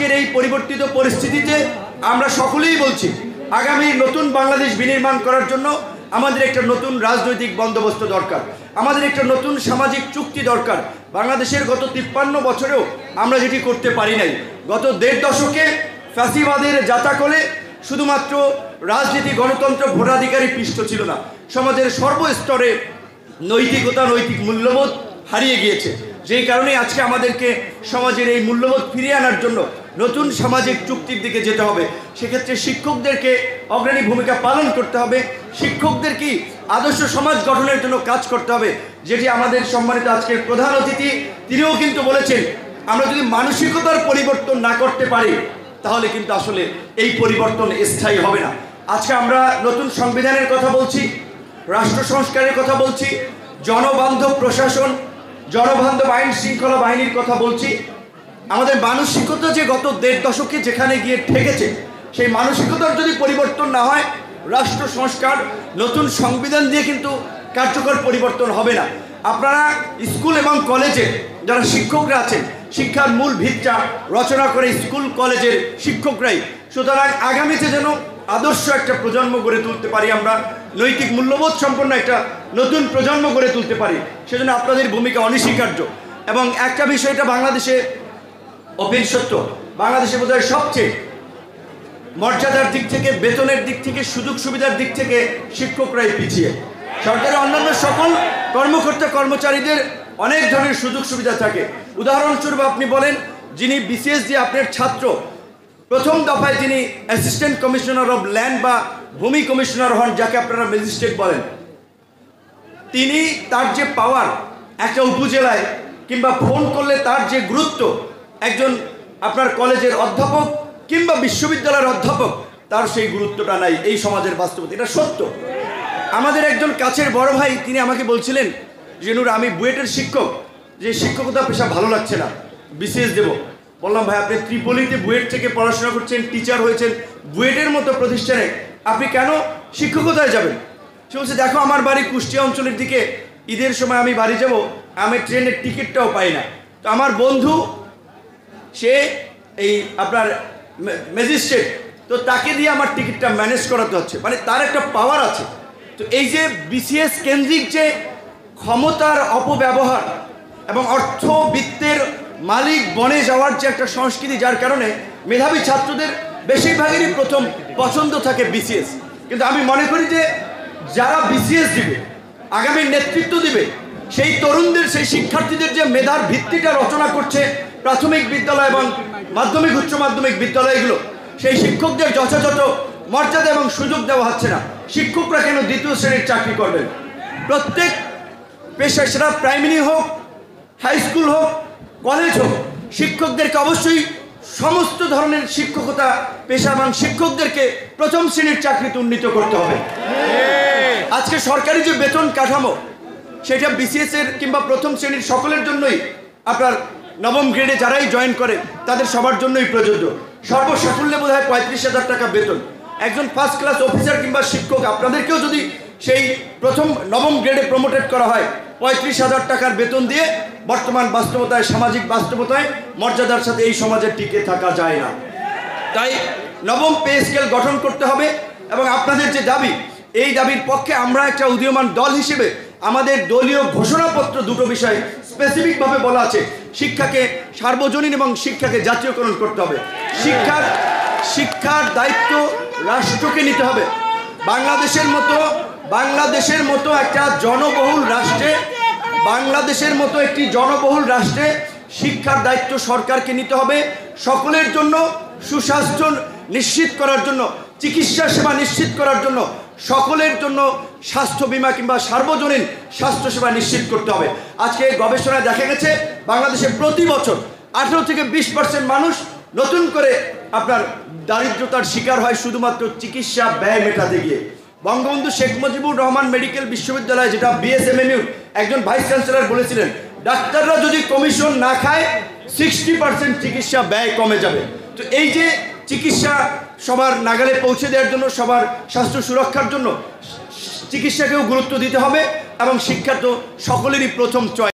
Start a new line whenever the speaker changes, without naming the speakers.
আজকের এই পরিবর্তিত পরিস্থিতিতে আমরা সকলেই বলছি আগামী নতুন বাংলাদেশ বিনির্মাণ করার জন্য আমাদের একটা নতুন রাজনৈতিক বন্দোবস্ত দরকার, আমাদের একটা নতুন সামাজিক চুক্তি দরকার। বাংলাদেশের গত 53 বছরেও আমরা যেটি করতে পারি নাই, গত 1.5 দশকে ফ্যাসিবাদের জাতাকলে শুধুমাত্র রাজনীতি, গণতন্ত্র, ভোটাধিকারী পৃষ্ঠ ছিল না, সমাজের সর্বস্তরে নৈতিকতা, নৈতিক মূল্যবোধ হারিয়ে গিয়েছে। যেই কারণে আজকে আমাদেরকে সমাজের এই মূল্যবোধ ফিরিয়ে আনার জন্য নতুন সামাজিক চুক্তির দিকে যেতে হবে। সেক্ষেত্রে শিক্ষকদেরকে অগ্রণী ভূমিকা পালন করতে হবে, শিক্ষকদেরকেই আদর্শ সমাজ গঠনের জন্য কাজ করতে হবে। যেটি আমাদের সম্মানিত আজকের প্রধান অতিথি তিনিও কিন্তু বলেছেন, আমরা যদি মানসিকতার পরিবর্তন না করতে পারি তাহলে কিন্তু আসলে এই পরিবর্তন স্থায়ী হবে না। আজকে আমরা নতুন সংবিধানের কথা বলছি, রাষ্ট্র সংস্কারের কথা বলছি, জনবান্ধব প্রশাসন, জনবান্ধব আইন শৃঙ্খলা বাহিনীর কথা বলছি। আমাদের মানসিকতা যে গত 1.5 দশকে যেখানে গিয়ে ঠেকেছে, সেই মানসিকতার যদি পরিবর্তন না হয়, রাষ্ট্র সংস্কার, নতুন সংবিধান দিয়ে কিন্তু কার্যকর পরিবর্তন হবে না। আপনারা স্কুল এবং কলেজে যারা শিক্ষকরা আছেন, শিক্ষার মূল ভিতটা রচনা করে স্কুল কলেজের শিক্ষকরাই। সুতরাং আগামীতে যেন আদর্শ একটা প্রজন্ম গড়ে তুলতে পারি, আমরা নৈতিক মূল্যবোধ সম্পন্ন একটা নতুন প্রজন্ম গড়ে তুলতে পারি, সেজন্য আপনাদের ভূমিকা অনস্বীকার্য। এবং একটা বিষয়টা বাংলাদেশে ওপেন সত্য, বাংলাদেশে বোধহয় সবচেয়ে মর্যাদার দিক থেকে, বেতনের দিক থেকে, সুযোগ সুবিধার দিক থেকে শিক্ষকরাই পিছিয়ে। সরকারের অন্যান্য সকল কর্মকর্তা কর্মচারীদের অনেক ধরনের সুযোগ সুবিধা থাকে। উদাহরণস্বরূপ আপনি বলেন, যিনি বিসিএস দিয়ে আপনার ছাত্র, প্রথম দফায় যিনি অ্যাসিস্ট্যান্ট কমিশনার অফ ল্যান্ড বা ভূমি কমিশনার হন, যাকে আপনারা ম্যাজিস্ট্রেট বলেন, তিনি তার যে পাওয়ার একটা উপজেলায় কিংবা ফোন করলে তার যে গুরুত্ব, একজন আপনার কলেজের অধ্যাপক কিংবা বিশ্ববিদ্যালয়ের অধ্যাপক তার সেই গুরুত্বটা নাই এই সমাজের বাস্তবতা, এটা সত্য। আমাদের একজন কাছের বড় ভাই তিনি আমাকে বলছিলেন যে নূর, আমি বুয়েটের শিক্ষক, যে শিক্ষকতা পেশা ভালো লাগছে না, বিসিএস দেব। বললাম, ভাই আপনি ত্রিপলিতে বুয়েট থেকে পড়াশোনা করছেন, টিচার হয়েছেন, বুয়েটের মতো প্রতিষ্ঠানে আপনি কেন শিক্ষকতায় যাবেন? সে বলছে, দেখো আমার বাড়ি কুষ্টিয়া অঞ্চলের দিকে, ঈদের সময় আমি বাড়ি যাব, আমি ট্রেনের টিকিটটাও পাই না। তো আমার বন্ধু সে এই আপনার ম্যাজিস্ট্রেট, তো তাকে দিয়ে আমার টিকিটটা ম্যানেজ করাতে হচ্ছে, মানে তার একটা পাওয়ার আছে। তো এই যে বিসিএস কেন্দ্রিক যে ক্ষমতার অপব্যবহার এবং অর্থবিত্তের মালিক বনে যাওয়ার যে একটা সংস্কৃতি, যার কারণে মেধাবী ছাত্রদের বেশিরভাগেরই প্রথম পছন্দ থাকে বিসিএস। কিন্তু আমি মনে করি যে যারা বিসিএস দিবে, আগামী নেতৃত্ব দিবে, সেই তরুণদের, সেই শিক্ষার্থীদের যে মেধার ভিত্তিটা রচনা করছে প্রাথমিক বিদ্যালয় এবং মাধ্যমিক উচ্চ মাধ্যমিক বিদ্যালয়গুলো, সেই শিক্ষকদের যথাযথ মর্যাদা এবং সুযোগ দেওয়া হচ্ছে না। শিক্ষকরা কেন 2য় শ্রেণীর চাকরি করবেন? প্রত্যেক পেশায়, সেটা প্রাইমারি হোক, হাই স্কুল হোক, কলেজ হোক, শিক্ষকদেরকে অবশ্যই সমস্ত ধরনের শিক্ষকতা পেশা এবং শিক্ষকদেরকে 1ম শ্রেণীর চাকরিতে উন্নীত করতে হবে। আজকে সরকারি যে বেতন কাঠামো, সেটা বিসিএস এর কিংবা 1ম শ্রেণীর সকলের জন্যই, আপনার 9ম গ্রেডে যারাই জয়েন করে তাদের সবার জন্যই প্রযোজ্য। সর্বসাকুল্যে বোধ হয় 35,000 টাকা বেতন। একজন ফার্স্ট ক্লাস অফিসার কিংবা শিক্ষক, আপনাদেরকেও যদি সেই 9ম গ্রেডে প্রমোটেড করা হয়, 35,000 টাকার বেতন দিয়ে বর্তমান বাস্তবতায়, সামাজিক বাস্তবতায় মর্যাদার সাথে এই সমাজে টিকে থাকা যায় না। তাই 9ম পে স্কেল গঠন করতে হবে। এবং আপনাদের যে দাবি, এই দাবির পক্ষে আমরা একটা উদীয়মান দল হিসেবে আমাদের দলীয় ঘোষণাপত্র 2টো বিষয় স্পেসিফিকভাবে বলা আছে। শিক্ষাকে সার্বজনীন এবং শিক্ষাকে জাতীয়করণ করতে হবে। শিক্ষার দায়িত্ব রাষ্ট্রকে নিতে হবে। বাংলাদেশের মতো একটা জনবহুল রাষ্ট্রে শিক্ষার দায়িত্ব সরকারকে নিতে হবে। সকলের জন্য সুস্বাস্থ্য নিশ্চিত করার জন্য, চিকিৎসা সেবা নিশ্চিত করার জন্য, সকলের জন্য স্বাস্থ্য বীমা কিংবা সার্বজনীন স্বাস্থ্যসেবা নিশ্চিত করতে হবে। আজকে গবেষণায় দেখা গেছে বাংলাদেশে প্রতি বছর 18 থেকে 20% মানুষ নতুন করে আপনার দারিদ্রতার শিকার হয় শুধুমাত্র চিকিৎসা ব্যয় মেটাতে গিয়ে। বঙ্গবন্ধু শেখ মুজিবুর রহমান মেডিকেল বিশ্ববিদ্যালয়, যেটা বিএসএমএমইউ, একজন ভাইস চ্যান্সেলর বলেছিলেন, ডাক্তাররা যদি কমিশন না খায় 60% চিকিৎসা ব্যয় কমে যাবে। তো এই যে চিকিৎসা সবার নাগালে পৌঁছে দেওয়ার জন্য, সবার স্বাস্থ্য সুরক্ষার জন্য চিকিৎসাকেও গুরুত্ব দিতে হবে এবং শিক্ষা তো সকলেরই প্রথম চয়েস।